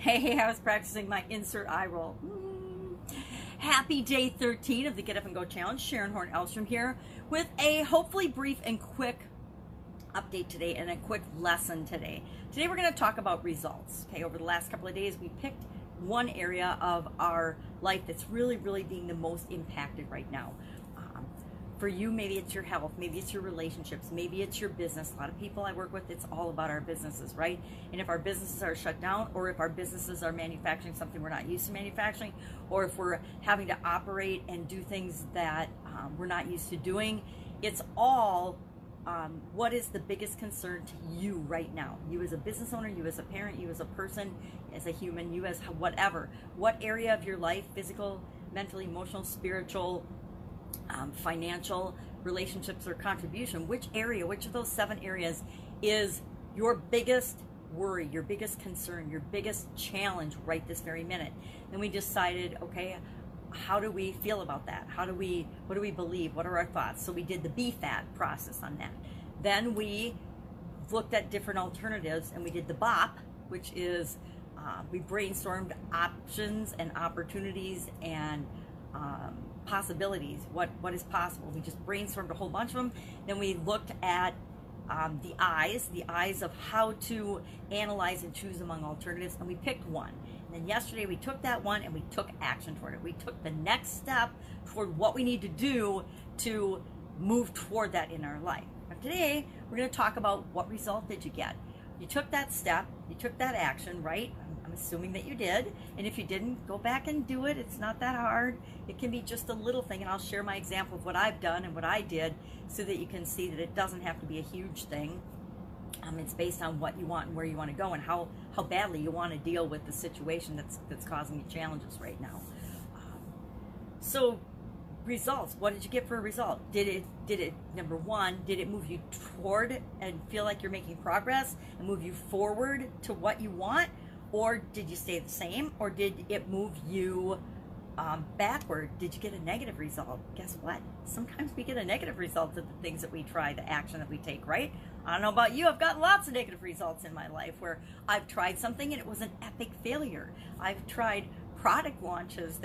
Hey, I was practicing my insert eye roll. Happy day 13 of the Get Up and Go Challenge. Sharon Horne-Ellstrom here with a hopefully brief and quick update today and a quick lesson today. Today we're going to talk about results. Okay, over the last couple of days we picked one area of our life that's really being the most impacted right now. For you, maybe it's your health, maybe it's your relationships, maybe it's your business. A lot of people I work with, it's all about our businesses, right? And if our businesses are shut down, or if our businesses are manufacturing something we're not used to manufacturing, or if we're having to operate and do things that we're not used to doing, it's all what is the biggest concern to you right now? You as a business owner, you as a parent, you as a person, as a human, you as whatever. What area of your life, physical, mental, emotional, spiritual, financial, relationships, or contribution, which area, which of those 7 areas is your biggest worry, your biggest concern, your biggest challenge right this very minute? Then we decided, okay, how do we feel about that? What do we believe? What are our thoughts? So we did the BFAT process on that. Then we looked at different alternatives and we did the BOP, which is we brainstormed options and opportunities and possibilities, what is possible. We just brainstormed a whole bunch of them. Then we looked at the eyes of how to analyze and choose among alternatives, and we picked one. And then yesterday we took that one and we took action toward it. We took the next step toward what we need to do to move toward that in our life. Now today we're going to talk about what result did you get. You took that step, you took that action, right? I'm assuming that you did. And if you didn't, go back and do it. It's not that hard. It can be just a little thing, and I'll share my example of what I've done and what I did so that you can see that it doesn't have to be a huge thing. It's based on what you want and where you want to go and how badly you want to deal with the situation that's causing you challenges right now. So results, what did you get for a result? Did it number one, did it move you toward and feel like you're making progress and move you forward to what you want? Or did you stay the same? Or did it move you backward? Did you get a negative result? Guess what? Sometimes we get a negative result of the things that we try, the action that we take, right? I don't know about you, I've got lots of negative results in my life where I've tried something and it was an epic failure. I've tried product launches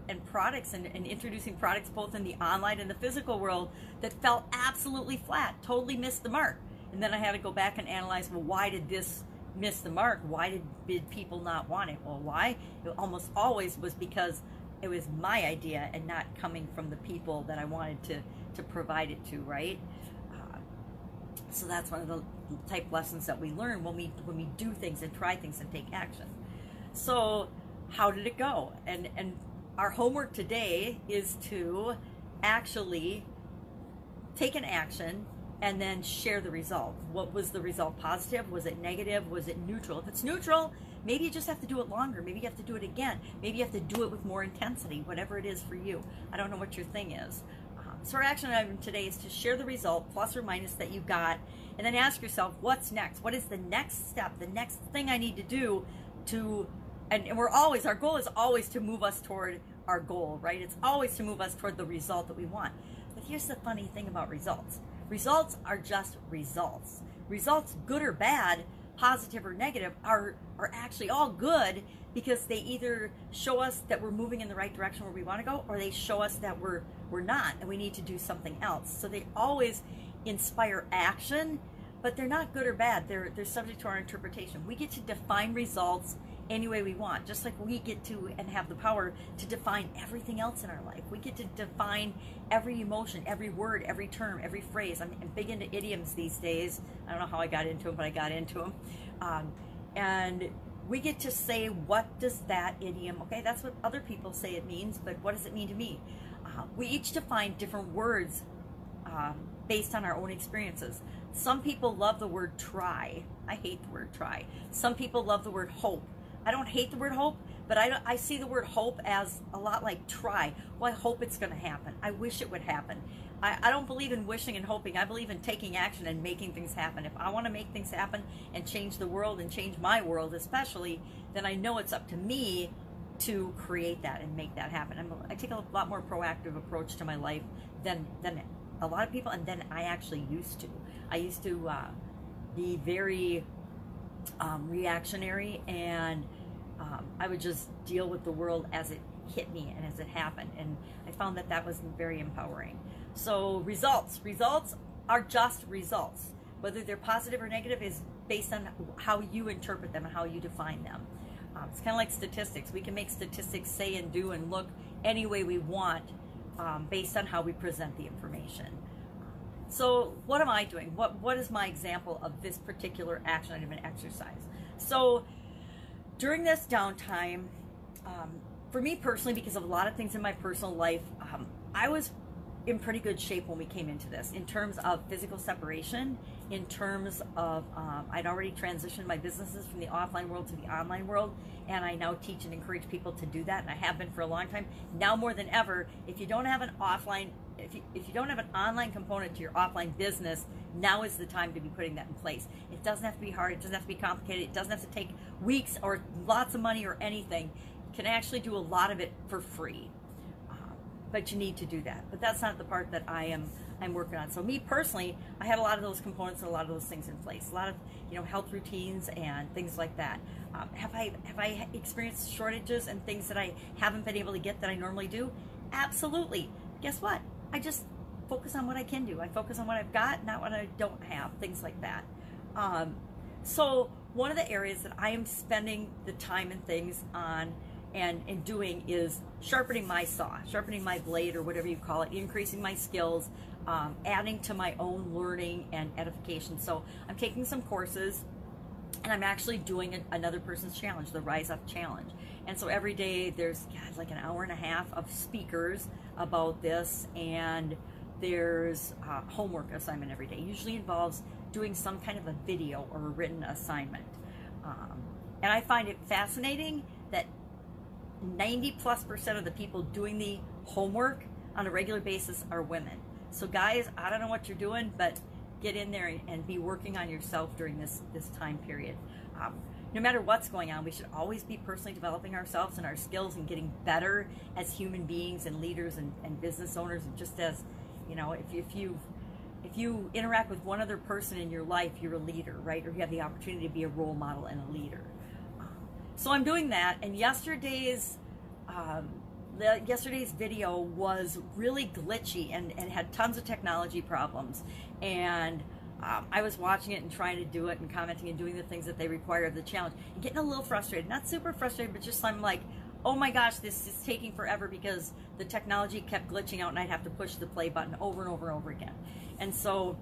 and products and introducing products both in the online and the physical world that fell absolutely flat, totally missed the mark. And then I had to go back and analyze, well, why did this miss the mark? Why did people not want it? Well, why? It almost always was because it was my idea and not coming from the people that I wanted to provide it to, right? So that's one of the type lessons that we learn when we do things and try things and take action. So how did it go? And our homework today is to actually take an action and then share the result. What was the result? Positive? Was it negative? Was it neutral? If it's neutral, maybe you just have to do it longer. Maybe you have to do it again. Maybe you have to do it with more intensity, whatever it is for you. I don't know what your thing is. So our action item today is to share the result, plus or minus, that you got, and then ask yourself, what's next? What is the next step, the next thing I need to do and our goal is always to move us toward our goal, right? It's always to move us toward the result that we want. But here's the funny thing about results. Results are just results. Results, good or bad, positive or negative, are actually all good because they either show us that we're moving in the right direction where we want to go, or they show us that we're not and we need to do something else. So they always inspire action, but they're not good or bad. They're subject to our interpretation. We get to define results any way we want, just like we get to and have the power to define everything else in our life. We get to define every emotion, every word, every term, every phrase. I'm big into idioms these days. I don't know how I got into them, but I got into them. And we get to say, what does that idiom, okay, that's what other people say it means, but what does it mean to me? We each define different words based on our own experiences. Some people love the word try. I hate the word try. Some people love the word hope. I don't hate the word hope, but I see the word hope as a lot like try. Well, I hope it's going to happen. I wish it would happen. I don't believe in wishing and hoping. I believe in taking action and making things happen. If I want to make things happen and change the world and change my world especially, then I know it's up to me to create that and make that happen. I take a lot more proactive approach to my life than a lot of people, and than I actually used to. I used to be very reactionary and I would just deal with the world as it hit me and as it happened. And I found that that was very empowering. So results are just results. Whether they're positive or negative is based on how you interpret them and how you define them. It's kind of like statistics. We can make statistics say and do and look any way we want based on how we present the information. So what am I doing? What is my example of this particular action item and exercise? So during this downtime, for me personally, because of a lot of things in my personal life, I was in pretty good shape when we came into this in terms of physical separation, in terms of I'd already transitioned my businesses from the offline world to the online world, and I now teach and encourage people to do that, and I have been for a long time. Now more than ever, if you don't have an offline, if you don't have an online component to your offline business, now is the time to be putting that in place. It doesn't have to be hard, it doesn't have to be complicated, it doesn't have to take weeks or lots of money or anything. You can actually do a lot of it for free. But you need to do that. But that's not the part that I'm working on. So me personally, I had a lot of those components and a lot of those things in place. A lot of health routines and things like that. Have I experienced shortages and things that I haven't been able to get that I normally do? Absolutely. Guess what? I just focus on what I can do. I focus on what I've got, not what I don't have. Things like that. So one of the areas that I am spending the time and things on and doing is sharpening my saw, sharpening my blade, or whatever you call it, increasing my skills, adding to my own learning and edification. So I'm taking some courses, and I'm actually doing another person's challenge, the Rise Up Challenge. And so every day there's like an hour and a half of speakers about this, and there's homework assignment every day. Usually involves doing some kind of a video or a written assignment. And I find it fascinating that 90+% of the people doing the homework on a regular basis are women. So guys, I don't know what you're doing, but get in there and be working on yourself during this time period. No matter what's going on, we should always be personally developing ourselves and our skills and getting better as human beings and leaders and business owners. And just as, if you interact with one other person in your life, you're a leader, right? Or you have the opportunity to be a role model and a leader. So I'm doing that, and yesterday's video was really glitchy and had tons of technology problems. And I was watching it and trying to do it and commenting and doing the things that they require of the challenge and getting a little frustrated. Not super frustrated, but just I'm like, oh my gosh, this is taking forever because the technology kept glitching out and I'd have to push the play button over and over and over again. And so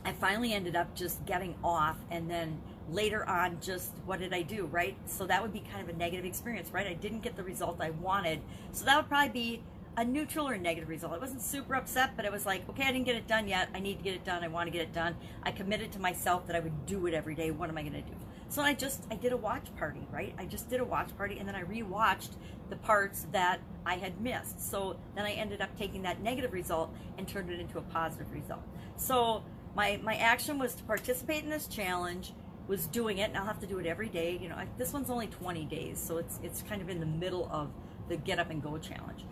I finally ended up just getting off, and then later on, just what did I do, right? So that would be kind of a negative experience, right? I didn't get the result I wanted. So that would probably be a neutral or negative result. I wasn't super upset, but it was like, okay, I didn't get it done yet. I need to get it done. I want to get it done. I committed to myself that I would do it every day. What am I going to do? So I did a watch party, right? I just did a watch party, and then I rewatched the parts that I had missed. So then I ended up taking that negative result and turned it into a positive result. So my action was to participate in this challenge, was doing it, and I'll have to do it every day. This one's only 20 days, so it's kind of in the middle of the Get Up and Go challenge.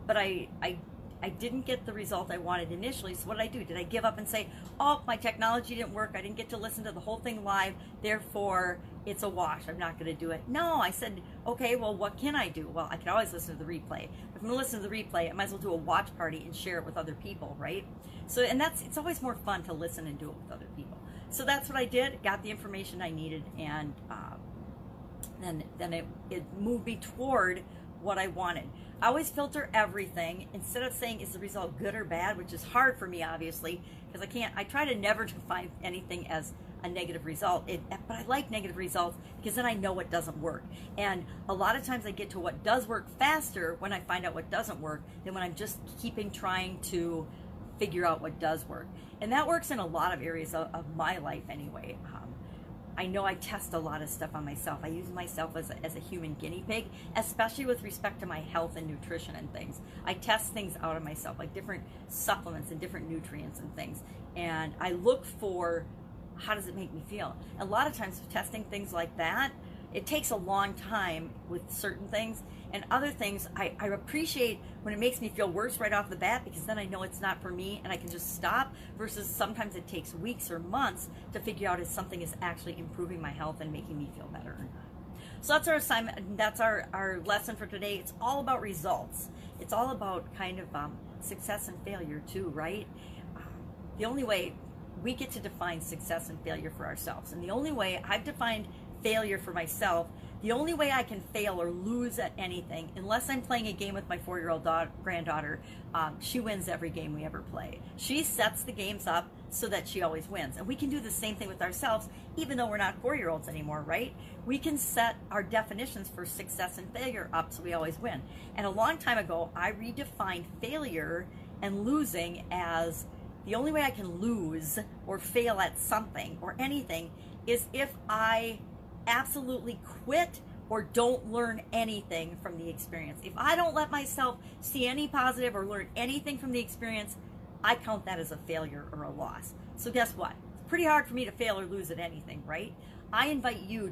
But I didn't get the result I wanted initially, so what did I do? Did I give up and say, oh, my technology didn't work, I didn't get to listen to the whole thing live, therefore it's a wash, I'm not going to do it? No, I said, okay, well, what can I do? Well, I can always listen to the replay. If I'm going to listen to the replay, I might as well do a watch party and share it with other people, right? So, and it's always more fun to listen and do it with other people. So that's what I did, got the information I needed, and then it moved me toward what I wanted. I always filter everything instead of saying, is the result good or bad, which is hard for me, obviously, because I try to never define anything as a negative result. But I like negative results because then I know what doesn't work. And a lot of times I get to what does work faster when I find out what doesn't work than when I'm just trying to figure out what does work. And that works in a lot of areas of my life anyway. I know I test a lot of stuff on myself. I use myself as a human guinea pig, especially with respect to my health and nutrition and things. I test things out of myself, like different supplements and different nutrients and things. And I look for, how does it make me feel? A lot of times testing things like that, it takes a long time with certain things. And other things, I appreciate when it makes me feel worse right off the bat, because then I know it's not for me and I can just stop, versus sometimes it takes weeks or months to figure out if something is actually improving my health and making me feel better or not. So that's our assignment, and that's our lesson for today. It's all about results. It's all about kind of success and failure too, right? The only way we get to define success and failure for ourselves, and the only way I've defined failure for myself, the only way I can fail or lose at anything, unless I'm playing a game with my 4-year-old granddaughter, she wins every game we ever play. She sets the games up so that she always wins. And we can do the same thing with ourselves, even though we're not 4-year-olds anymore, right? We can set our definitions for success and failure up so we always win. And a long time ago, I redefined failure and losing as the only way I can lose or fail at something or anything is if I absolutely quit or don't learn anything from the experience. If I don't let myself see any positive or learn anything from the experience, I count that as a failure or a loss. So guess what? It's pretty hard for me to fail or lose at anything, right? I invite you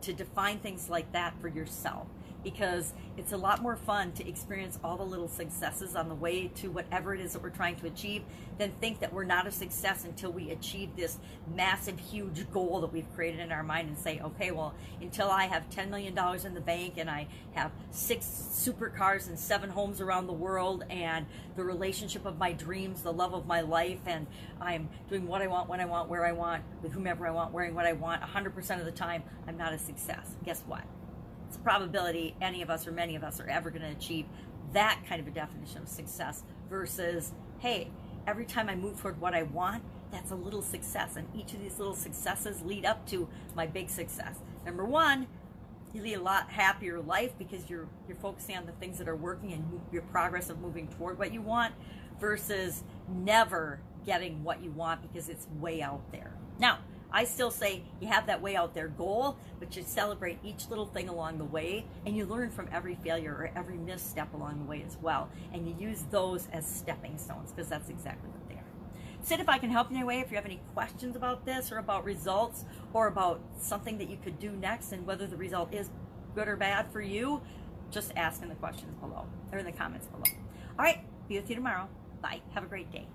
to define things like that for yourself, because it's a lot more fun to experience all the little successes on the way to whatever it is that we're trying to achieve than think that we're not a success until we achieve this massive, huge goal that we've created in our mind and say, okay, well, until I have $10 million in the bank and I have 6 supercars and 7 homes around the world and the relationship of my dreams, the love of my life, and I'm doing what I want, when I want, where I want, with whomever I want, wearing what I want, 100% of the time, I'm not a success. Guess what? It's a probability any of us or many of us are ever going to achieve that kind of a definition of success versus, hey, every time I move toward what I want, that's a little success. And each of these little successes lead up to my big success. Number one, you lead a lot happier life because you're focusing on the things that are working and your progress of moving toward what you want versus never getting what you want because it's way out there. Now, I still say you have that way out there goal, but you celebrate each little thing along the way, and you learn from every failure or every misstep along the way as well, and you use those as stepping stones, because that's exactly what they are. Sid, if I can help in any way, if you have any questions about this or about results or about something that you could do next and whether the result is good or bad for you, just ask in the questions below or in the comments below. All right, be with you tomorrow. Bye. Have a great day.